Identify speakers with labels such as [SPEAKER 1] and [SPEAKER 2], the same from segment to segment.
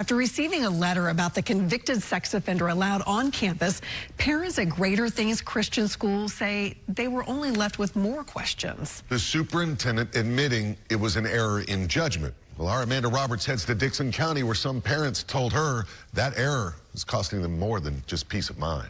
[SPEAKER 1] After receiving a letter about the convicted sex offender allowed on campus, parents at Greater Things Christian School say they were only left with more questions.
[SPEAKER 2] The superintendent admitting it was an error in judgment. Well, our Amanda Roberts heads to Dixon County, where some parents told her that error is costing them more than just peace of mind.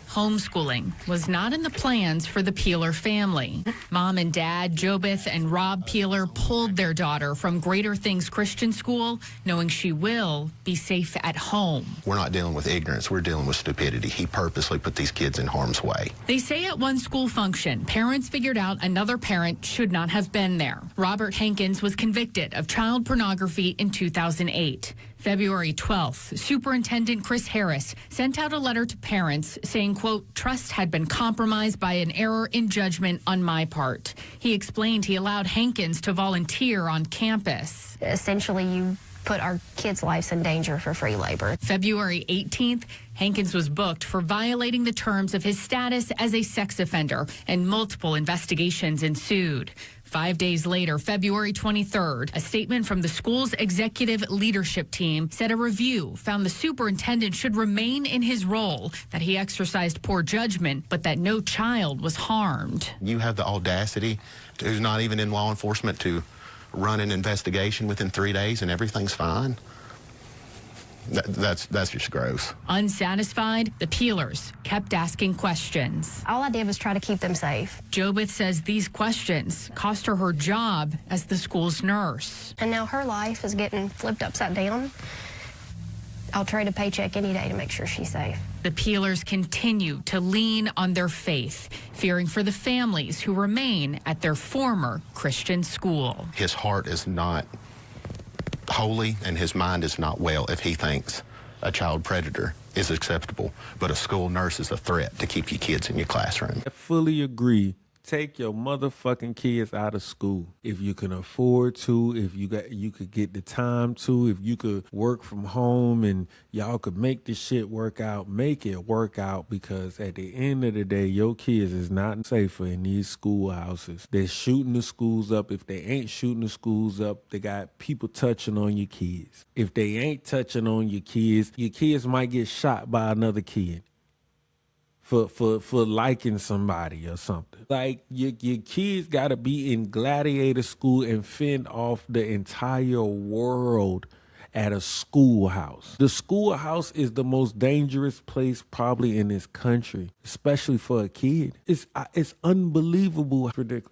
[SPEAKER 3] Homeschooling was not in the plans for the Peeler family. Mom and Dad, Jobeth and Rob Peeler, pulled their daughter from Greater Things Christian School, knowing she will be safe at home.
[SPEAKER 4] We're not dealing with ignorance. We're dealing with stupidity. He purposely put these kids in harm's way.
[SPEAKER 3] They say at one school function, parents figured out another parent should not have been there. Robert Hankins was convicted of child pornography in 2008. February 12th, Superintendent Chris Harris sent out a letter to parents saying, quote, trust had been compromised by an error in judgment on my part. He explained he allowed Hankins to volunteer on campus.
[SPEAKER 5] Essentially, you put our kids' lives in danger for free labor.
[SPEAKER 3] February 18th, Hankins was booked for violating the terms of his status as a sex offender, and multiple investigations ensued. 5 days later, February 23rd, a statement from the school's executive leadership team said a review found the superintendent should remain in his role, that he exercised poor judgment, but that no child was harmed.
[SPEAKER 4] You have the audacity, who's not even in law enforcement, to run an investigation within 3 days and everything's fine. That's just gross.
[SPEAKER 3] Unsatisfied, the Peelers kept asking questions.
[SPEAKER 5] All I did was try to keep them safe.
[SPEAKER 3] Jobeth says these questions cost her job as the school's nurse.
[SPEAKER 5] And now her life is getting flipped upside down. I'll trade a paycheck any day to make sure she's safe.
[SPEAKER 3] The Peelers continue to lean on their faith, fearing for the families who remain at their former Christian school.
[SPEAKER 4] His heart is not holy and his mind is not well if he thinks a child predator is acceptable, but a school nurse is a threat to keep your kids in your classroom.
[SPEAKER 6] I fully agree. Take your motherfucking kids out of school. If you can afford to, if you could get the time to, if you could work from home and y'all could make this shit work out, make it work out, because at the end of the day, your kids is not safer in these schoolhouses. They're shooting the schools up. If they ain't shooting the schools up, they got people touching on your kids. If they ain't touching on your kids might get shot by another kid for liking somebody or something. Like, your kids got to be in gladiator school and fend off the entire world at a schoolhouse. The schoolhouse is the most dangerous place probably in this country, especially for a kid. It's unbelievable. It's ridiculous.